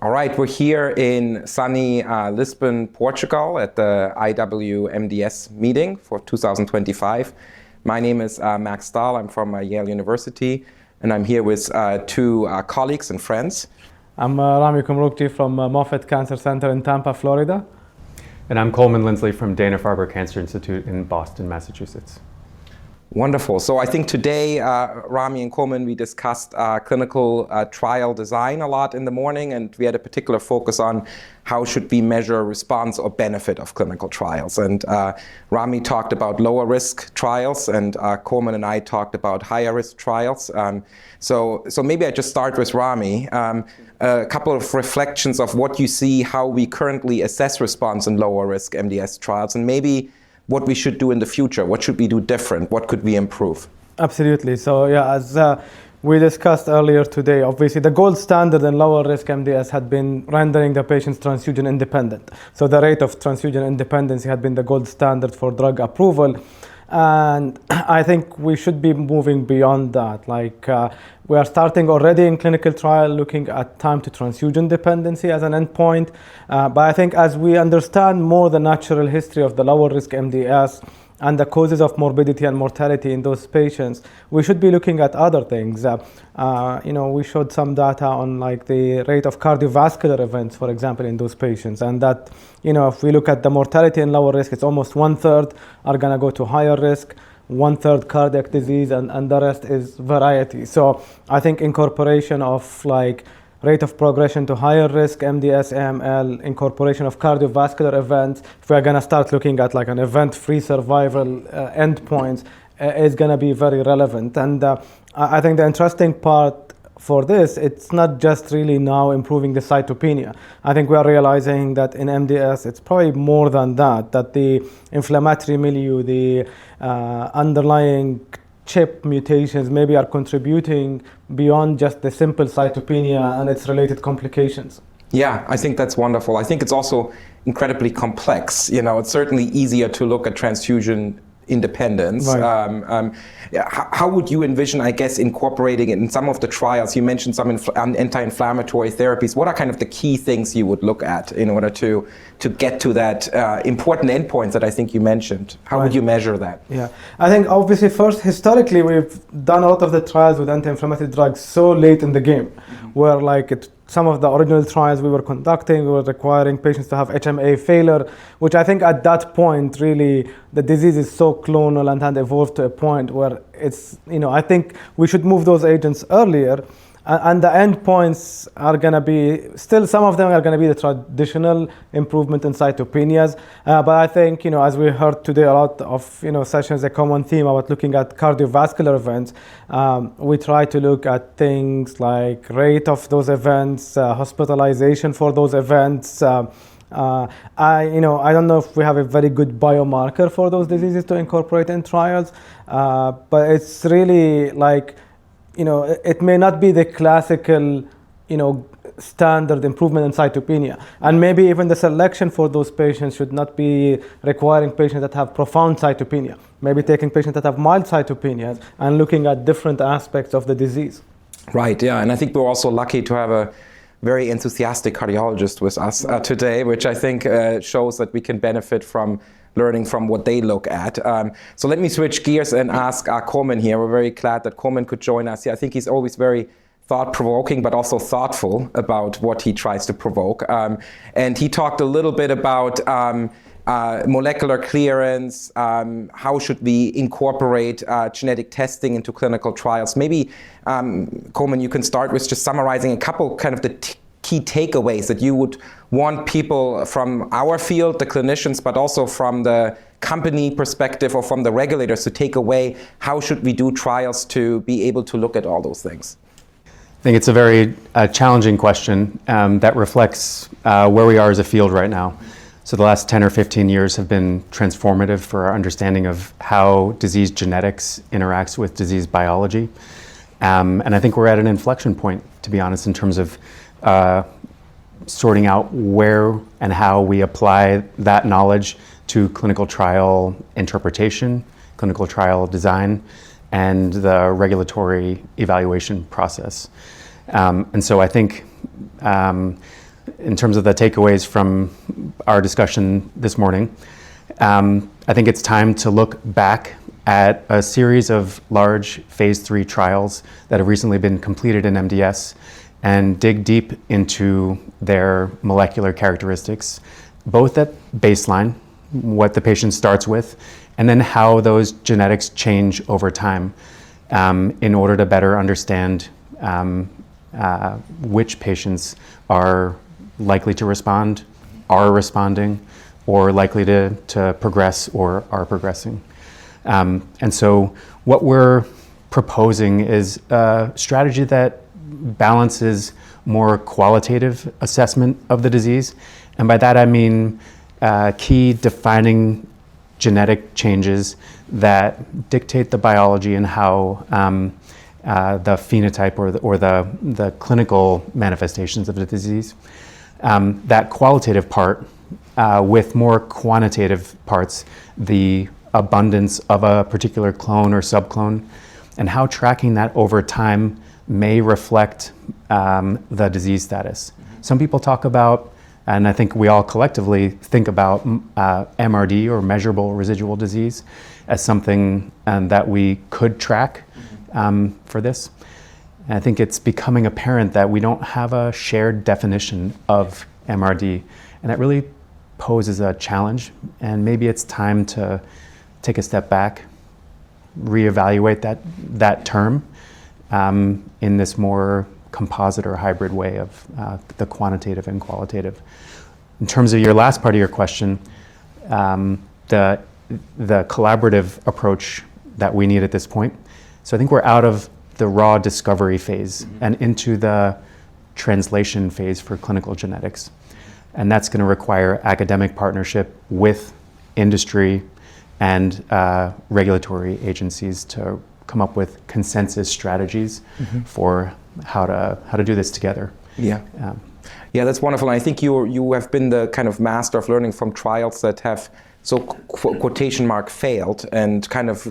All right, we're here in sunny Lisbon, Portugal at the iwMDS meeting for 2025. My name is Max Stahl. I'm from Yale University, and I'm here with two colleagues and friends. I'm Rami Komrokji from Moffitt Cancer Center in Tampa, Florida. And I'm Coleman Lindsley from Dana-Farber Cancer Institute in Boston, Massachusetts. Wonderful. So I think today, Rami and Coleman, we discussed clinical trial design a lot in the morning, and we had a particular focus on how should we measure response or benefit of clinical trials. And Rami talked about lower risk trials, and Coleman and I talked about higher risk trials. So maybe I just start with Rami. A couple of reflections of what you see, how we currently assess response in lower risk MDS trials, and maybe what we should do in the future. What should we do different? What could we improve? Absolutely. So yeah, as we discussed earlier today, obviously the gold standard in lower risk MDS had been rendering the patients transfusion independent. So the rate of transfusion independence had been the gold standard for drug approval. And I think we should be moving beyond that. We are starting already in clinical trial looking at time to transfusion dependency as an endpoint. But I think as we understand more the natural history of the lower risk MDS and the causes of morbidity and mortality in those patients, we should be looking at other things. We showed some data on the rate of cardiovascular events, for example, in those patients. And that, if we look at the mortality in lower risk, it's almost 1/3 are gonna go to higher risk, 1/3 cardiac disease, and the rest is variety. So I think incorporation of rate of progression to higher risk MDS, AML, incorporation of cardiovascular events, if we're gonna start looking at an event-free survival endpoints, is gonna be very relevant. And I think the interesting part for this, it's not just really now improving the cytopenia. I think we are realizing that in MDS, it's probably more than that the inflammatory milieu, the underlying CHIP mutations maybe are contributing beyond just the simple cytopenia and its related complications. Yeah, I think that's wonderful. I think it's also incredibly complex. It's certainly easier to look at transfusion independence. Right. How would you envision, I guess, incorporating it in some of the trials? You mentioned some anti-inflammatory therapies. What are kind of the key things you would look at in order to get to that important endpoints that I think you mentioned? How would you measure that? Yeah, I think obviously first, historically, we've done a lot of the trials with anti-inflammatory drugs so late in the game, where some of the original trials we were conducting were requiring patients to have HMA failure, which I think at that point, really, the disease is so clonal and had evolved to a point where it's, I think we should move those agents earlier. And the endpoints are going to be, still some of them are going to be the traditional improvement in cytopenias. But I think, as we heard today, a lot of, sessions, a common theme about looking at cardiovascular events. We try to look at things like rate of those events, hospitalization for those events. I don't know if we have a very good biomarker for those diseases to incorporate in trials, but it's really it may not be the classical, standard improvement in cytopenia. And maybe even the selection for those patients should not be requiring patients that have profound cytopenia. Maybe taking patients that have mild cytopenias and looking at different aspects of the disease. Right, yeah. And I think we're also lucky to have a very enthusiastic cardiologist with us today, which I think shows that we can benefit from learning from what they look at. So let me switch gears and ask Coleman here. We're very glad that Coleman could join us here. I think he's always very thought-provoking, but also thoughtful about what he tries to provoke. And he talked a little bit about molecular clearance, how should we incorporate genetic testing into clinical trials. Maybe, Coleman, you can start with just summarizing a couple kind of the key takeaways that you would want people from our field, the clinicians, but also from the company perspective or from the regulators to take away. How should we do trials to be able to look at all those things? I think it's a very challenging question that reflects where we are as a field right now. So the last 10 or 15 years have been transformative for our understanding of how disease genetics interacts with disease biology. And I think we're at an inflection point, to be honest, in terms of sorting out where and how we apply that knowledge to clinical trial interpretation, clinical trial design, and the regulatory evaluation process. And so I think in terms of the takeaways from our discussion this morning, I think it's time to look back at a series of large phase 3 trials that have recently been completed in MDS and dig deep into their molecular characteristics, both at baseline, what the patient starts with, and then how those genetics change over time in order to better understand which patients are likely to respond, are responding, or likely to progress or are progressing. And so what we're proposing is a strategy that balances more qualitative assessment of the disease. And by that I mean key defining genetic changes that dictate the biology and how the phenotype or the clinical manifestations of the disease. That qualitative part with more quantitative parts, the abundance of a particular clone or subclone, and how tracking that over time may reflect the disease status. Some people talk about, and I think we all collectively think about MRD or measurable residual disease as something that we could track for this. And I think it's becoming apparent that we don't have a shared definition of MRD, and that really poses a challenge, and maybe it's time to take a step back, reevaluate that term in this more composite or hybrid way of the quantitative and qualitative. In terms of your last part of your question, the collaborative approach that we need at this point. So I think we're out of the raw discovery phase and into the translation phase for clinical genetics. And that's going to require academic partnership with industry and regulatory agencies to come up with consensus strategies for how to do this together. Yeah. Yeah, that's wonderful. And I think you have been the kind of master of learning from trials that have quotation mark failed, and kind of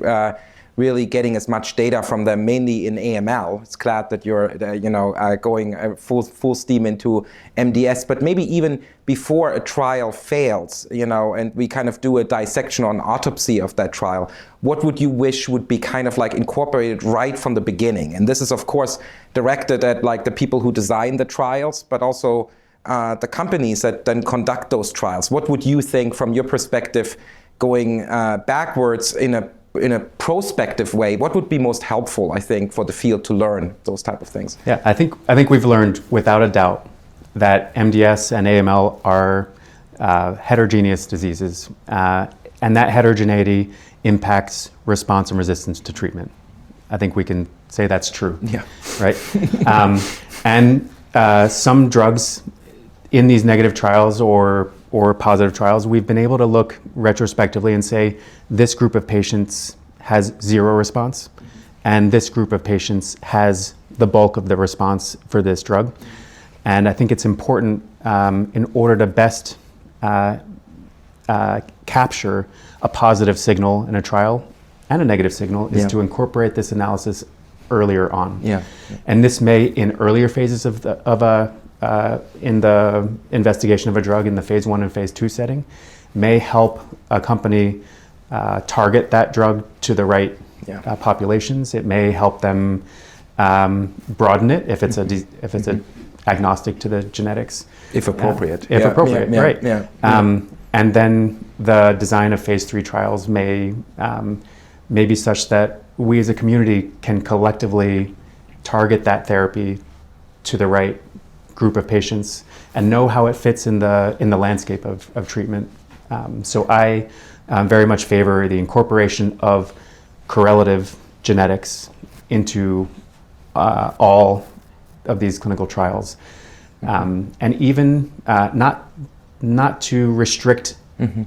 really getting as much data from them, mainly in AML. It's glad that you're going full steam into MDS, but maybe even before a trial fails, and we kind of do a dissection on autopsy of that trial, what would you wish would be kind of like incorporated right from the beginning? And this is of course directed at like the people who design the trials, but also the companies that then conduct those trials. What would you think from your perspective, going backwards in a prospective way, what would be most helpful, I think, for the field to learn those type of things? Yeah, I think we've learned without a doubt that MDS and AML are heterogeneous diseases, and that heterogeneity impacts response and resistance to treatment. I think we can say that's true. Yeah. Right? And some drugs in these negative trials or positive trials, we've been able to look retrospectively and say this group of patients has 0 response, and this group of patients has the bulk of the response for this drug. And I think it's important in order to best capture a positive signal in a trial and a negative signal is to incorporate this analysis earlier on. Yeah. And this may, in earlier phases in the investigation of a drug in the phase 1 and phase 2 setting, may help a company target that drug to the right populations. It may help them broaden it if it's a agnostic to the genetics. If appropriate. If appropriate, right. Yeah. And then the design of phase 3 trials may be such that we as a community can collectively target that therapy to the right group of patients and know how it fits in the landscape of treatment. So I very much favor the incorporation of correlative genetics into all of these clinical trials, and even not to restrict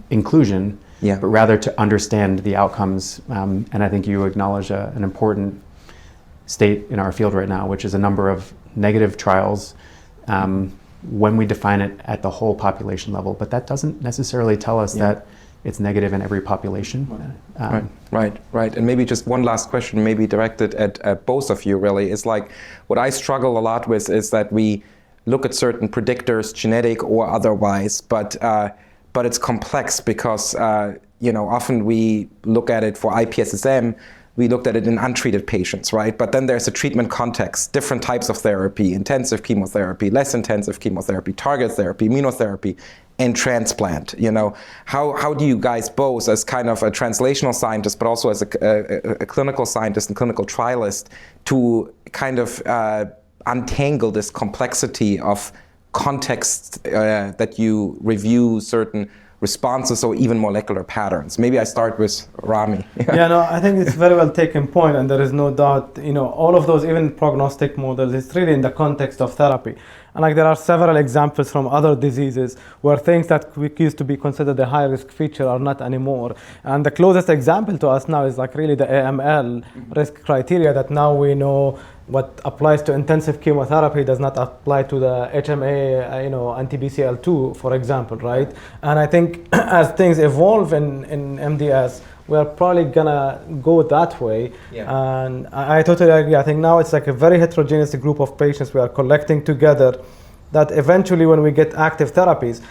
inclusion, but rather to understand the outcomes. And I think you acknowledge an important state in our field right now, which is a number of negative trials when we define it at the whole population level. But that doesn't necessarily tell us that it's negative in every population. Right. And maybe just one last question, maybe directed at both of you really, is like what I struggle a lot with is that we look at certain predictors, genetic or otherwise, but it's complex because often we look at it for IPSSM. We looked at it in untreated patients, right? But then there's a treatment context, different types of therapy, intensive chemotherapy, less intensive chemotherapy, target therapy, immunotherapy, and transplant. How do you guys both, as kind of a translational scientist, but also as a clinical scientist and clinical trialist, to kind of untangle this complexity of context that you review certain responses or even molecular patterns? Maybe I start with Rami. I think it's very well taken point, and there is no doubt, all of those, even prognostic models, it's really in the context of therapy. And there are several examples from other diseases where things that used to be considered a high risk feature are not anymore. And the closest example to us now is really the AML risk criteria, that now we know what applies to intensive chemotherapy does not apply to the HMA, anti-BCL2, for example, right? And I think as things evolve in MDS, we're probably gonna go that way. And I totally agree. I think now it's a very heterogeneous group of patients we are collecting together, that eventually when we get active therapies,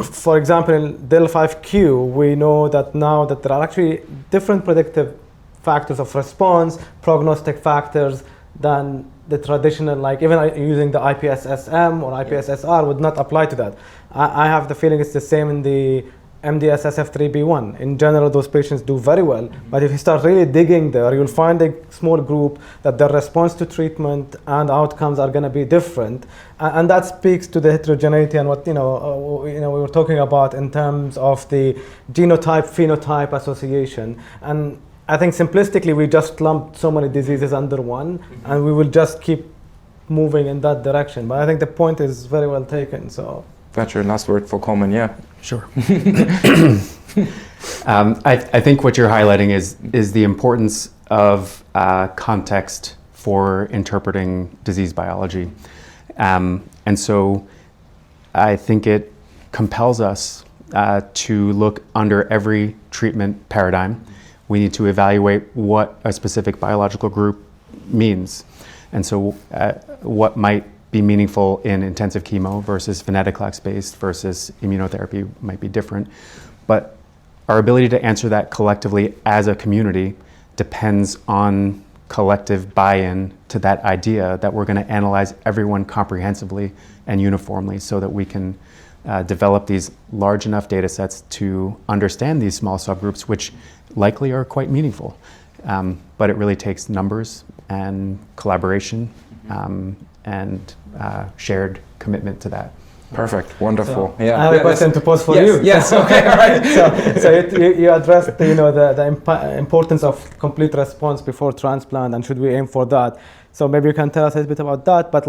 for example, in DEL5Q, we know that now that there are actually different predictive factors of response, prognostic factors, than the traditional, even using the IPSSM or IPSSR would not apply to that. I have the feeling it's the same in the MDS SF3B1. In general, those patients do very well, but if you start really digging there, you'll find a small group that their response to treatment and outcomes are going to be different, and that speaks to the heterogeneity and what we were talking about in terms of the genotype-phenotype association. And I think simplistically, we just lumped so many diseases under one, and we will just keep moving in that direction. But I think the point is very well taken. So that's your last word for Coleman, yeah. Sure. I think what you're highlighting is the importance of context for interpreting disease biology. And so I think it compels us to look under every treatment paradigm. We need to evaluate what a specific biological group means. And so what might be meaningful in intensive chemo versus venetoclax-based versus immunotherapy might be different. But our ability to answer that collectively as a community depends on collective buy-in to that idea that we're going to analyze everyone comprehensively and uniformly so that we can develop these large enough data sets to understand these small subgroups, which likely are quite meaningful. But it really takes numbers and collaboration and shared commitment to that. Perfect, wonderful. So, I have a question to pose for you. Yes, okay, all right. So you addressed the importance of complete response before transplant, and should we aim for that? So maybe you can tell us a little bit about that. But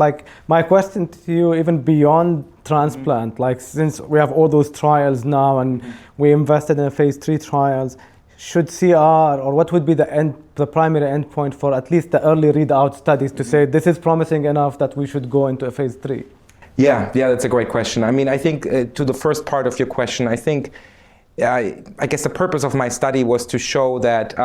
my question to you, even beyond transplant, since we have all those trials now and we invested in phase 3 trials, should CR, or what would be the primary endpoint for at least the early readout studies to say this is promising enough that we should go into a phase 3? Yeah, that's a great question. I mean, I think to the first part of your question, I think, I guess the purpose of my study was to show that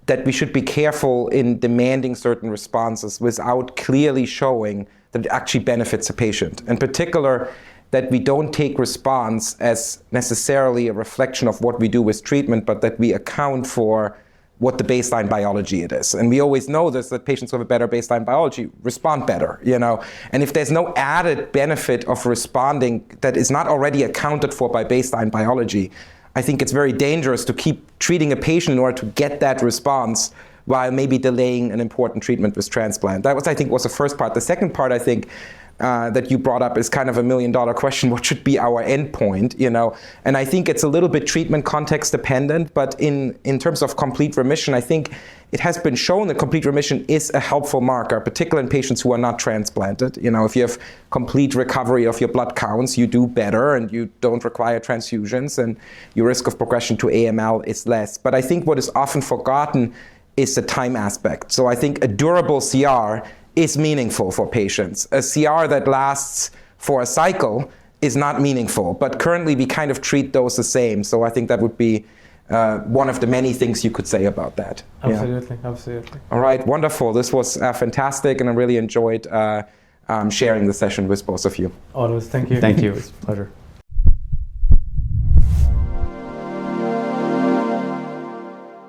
that we should be careful in demanding certain responses without clearly showing that it actually benefits a patient. In particular, that we don't take response as necessarily a reflection of what we do with treatment, but that we account for what the baseline biology it is. And we always know this, that patients who have a better baseline biology respond better, And if there's no added benefit of responding that is not already accounted for by baseline biology, I think it's very dangerous to keep treating a patient in order to get that response while maybe delaying an important treatment with transplant. That was, I think, was the first part. The second part, I think, that you brought up is kind of $1 million question. What should be our endpoint, And I think it's a little bit treatment context dependent, but in terms of complete remission, I think it has been shown that complete remission is a helpful marker, particularly in patients who are not transplanted. If you have complete recovery of your blood counts, you do better and you don't require transfusions and your risk of progression to AML is less. But I think what is often forgotten is the time aspect. So I think a durable CR is meaningful for patients. A CR that lasts for a cycle is not meaningful, but currently we kind of treat those the same. So I think that would be one of the many things you could say about that. Absolutely, absolutely. All right, wonderful. This was fantastic, and I really enjoyed sharing the session with both of you. Always, thank you. Thank you. It's a pleasure.